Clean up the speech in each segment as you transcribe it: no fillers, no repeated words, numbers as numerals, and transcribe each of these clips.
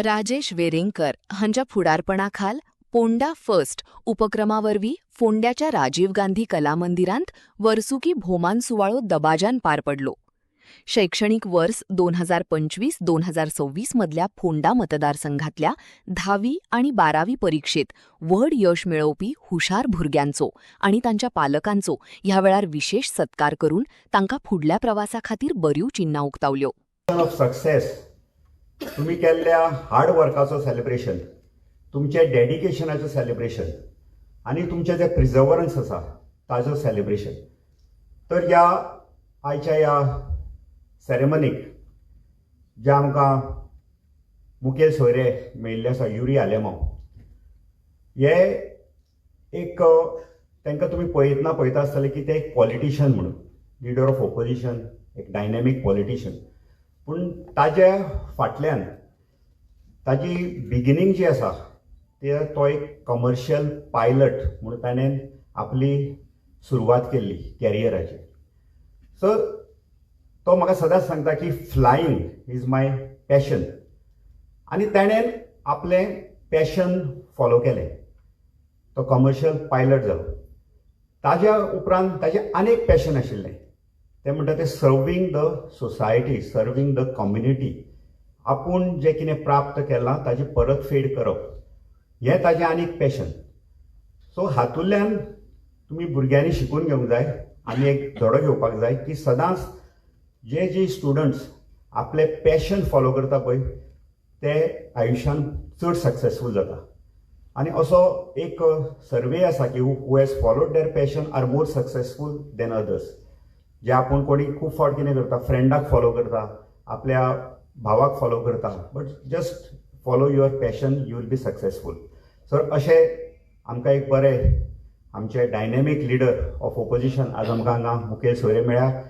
राजेश वेरेंकर हांच्या फुडारपणाखाल पोंडा फर्स्ट उपक्रमावरवीं फोंड्याच्या राजीव गांधी कला मंदिरांत वर्सुकी भोवमान सुवाळो दबाज्यान पार पडलो. शैक्षणिक वर्स 2025-2026 मधल्या फोंडा मतदारसंघातल्या 10वी आणि 12वी परीक्षेत व्हड यश मेळोवपी हुशार भुरग्यांचो आणि तांच्या पालकांचो ह्या वेळार विशेष सत्कार करून तांकां फुडल्या प्रवासाखातीर बऱ्यो चिन्नां उक्तावल्यो. ऑफ सक्सेस तुम्ही केल्ल्या हार्ड वर्काचो सेलिब्रेशन, तुमचे डेडिकेशनाचो सेलिब्रेशन आणि तुमचे जे प्रिझर्वरन्स आसा ताजो सेलिब्रेशन. तर ह्या आयच्या ह्या सेरेमनीक जे आमकां मुखेल सोयरे मेळिल्ले आसा युरी आलेमांव, हे एक तांकां तुमी पळयता आसतले की ते एक पॉलिटिशियन म्हणून, लिडर ऑफ ऑपोजिशन, एक डायनॅमीक पॉलिटिशियन. पूण ताजे फाटल्यान ताजी बिगिनींग जी आसा तो एक कमर्शियल पायलट म्हणून ताणें आपली सुरवात केल्ली कॅरियराची. सो तो म्हाका सदांच सांगता की फ्लायींग इज माय पॅशन, आनी ताणें आपलें पॅशन फॉलो केलें. तो कमर्शियल पायलट जालो. ताज्या उपरांत ताजें आनीक पॅशन आशिल्लें, ते म्हणटा ते serving the society, serving the community. आपूण जें कितें प्राप्त केलां ताजी परतफेड करप, हें ताजें आनीक पॅशन. सो हातूंतल्यान तुमी भुरग्यांनी शिकून घेवंक जाय आनी एक धडो घेवपाक जाय की सदांच जे स्टुडंट्स आपले पॅशन फॉलो करता पळय ते आयुश्यान चड सक्सेसफूल जाता. आनी असो एक सर्वे आसा की who has followed their passion are more successful than others. जे आपूण कोणी खूब फावट कितें करता, फ्रेंडाक फॉलो करता, आपल्या भावाक फॉलो करता, but just follow your passion, you will be successful. So अशें आमकां एक बरें आमचे डायनॅमीक लिडर ऑफ ऑपोजिशन आज आमकां हांगा मुखेल सोयरे मेळ्ळ्या.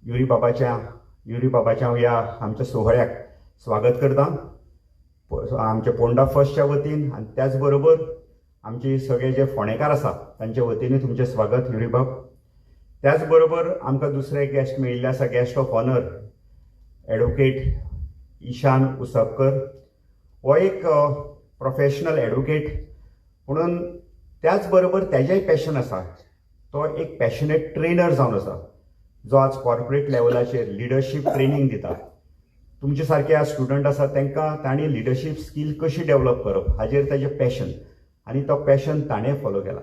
युरी बाबाच्या ह्या आमच्या सोहळ्याक स्वागत करता आमच्या पोंडा फर्स्टच्या वतीन, आनी त्याच बरोबर आमचे सगळे जे फोंडेकार आसा तांच्या वतीन तुमचें स्वागत युरी बाब. त्याच बरोबर आमकां दुसरे गेस्ट मेळिल्ले आसा, guest of honour advocate Ishan Uspakar. हो एक प्रोफेशनल एडवोकेट म्हणून त्याच बरोबर तेजेंय पॅशन आसा. तो एक पॅशनेट ट्रेनर जावन आसा जो आज कॉर्पोरेट लेवलाचेर लिडरशीप ट्रेनिंग दिता. तुमचे सारके स्टुडंट आसा तांकां तांणी लिडरशीप स्कील कशी डेवलप करप हाजेर ताजें पॅशन, आनी तो पॅशन ताणें फॉलो केला.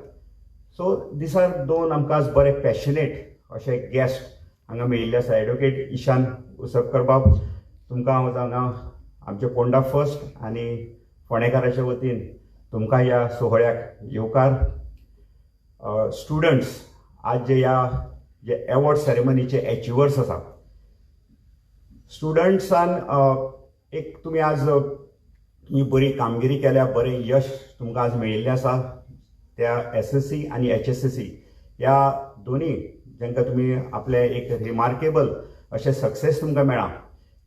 सो दीस आर दोन आमकां आज बरे पॅशनेट अशे गेस्ट हांगा मेळिल्ले आसा. एडवोकेट ईशान उसपकर बाब, तुमकां हांगा आमचे पोंडा फर्स्ट आनी फोंडेकाराच्या वतीन तुमकां ह्या सोहळ्याक येवकार. स्टुडंट्स आज जे एवॉर्ड सेरेमनीचे एचिवर्स आसा, स्टुडंट्सान एक तुमी आज तुमी बरी कामगिरी केल्या, बरें यश तुमकां आज मेळिल्लें आसा. त्या SSC आनी HSSC ह्या दोनी जांकां तुमी आपले एक रिमार्केबल अशें सक्सेस तुमकां मेळ्ळा,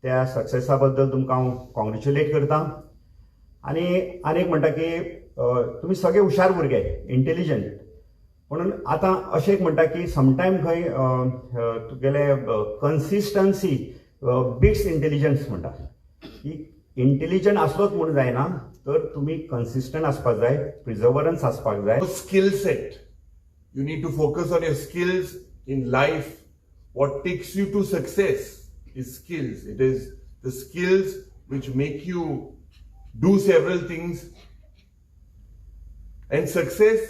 त्या सक्सेसा बद्दल तुमकां हांव कॉंग्रेच्युलेट करता. आनी आनीक म्हणटा की तुमी सगळे हुशार भुरगे, इंटेलिजंट, म्हणून आतां अशें एक म्हणटा की समटायम खंय तुगेले कन्सिस्टन्सी बिट्स इंटेलिजन्स म्हणटा. की इंटेलिजंट आसलोच म्हणून जायना, तर तुमी कन्सिस्टंट आसपाक जाय, प्रिझर्वरन्स आसपाक जाय. Skill set. You need to focus on your skills in life. What takes you to success is skills. It is the skills which make you do several things. And success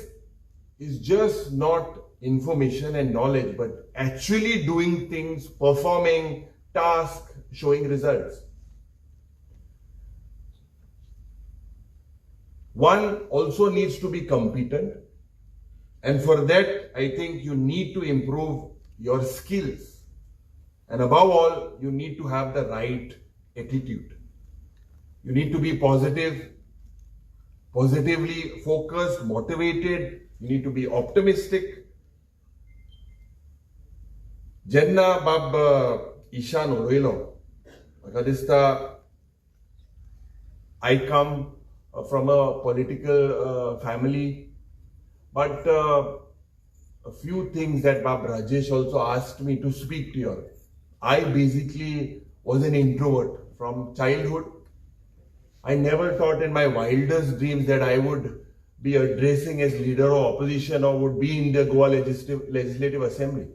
is just not information and knowledge, but actually doing things, performing tasks, showing results. One also needs to be competent, and for that I think you need to improve your skills, and above all you need to have the right attitude. You need to be positively focused, motivated. You need to be optimistic. Jenna bab Ishan uloilo म्हाका दिसता I come from a political family, but a few things that Bab Rajesh also asked me to speak to you. I basically was an introvert from childhood. I never thought in my wildest dreams that I would be addressing as leader of opposition or would be in the Goa Legislative Assembly.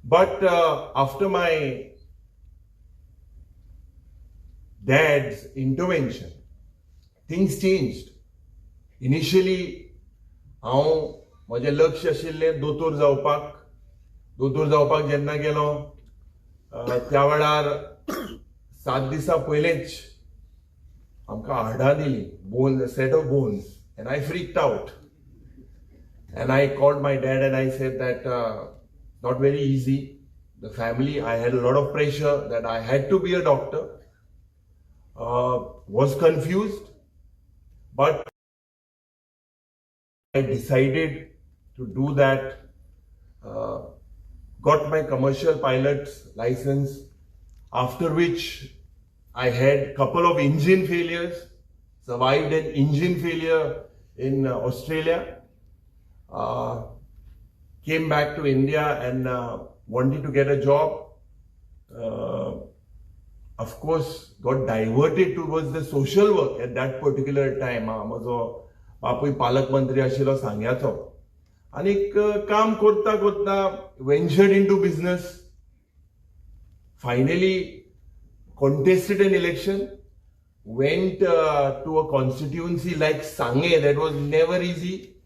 But after my dad's intervention, things changed. Initially, हांव म्हजें लक्ष आशिल्लें दोतोर जावपाक जेन्ना गेलो त्या वेळार 7 दिसां पयलेंच आमकां हाडां दिली, set of bones, and I freaked out. And I called my dad and I said that not very easy. The family, I had a lot of pressure that I had to be a doctor. Was confused, but I decided to do that. Got my commercial pilot's license, after which I had couple of engine failures, survived an engine failure in Australia, came back to India and wanted to get a job. Of course, got diverted towards the social work at that particular time. म्हजो बापूय पालक मंत्री आशिल्लो सांग्याचो. आनीक काम करता ventured into business. Finally, contested an election, went to a constituency like Sangye, that was never easy.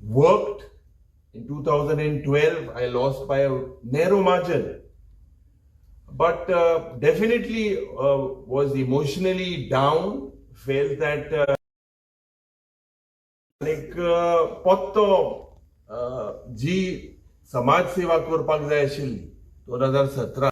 Worked. In 2012, I lost by a narrow margin. But definitely was emotionally down, felt that potto जी समाज सेवा करपाक जाय आशिल्ली 2017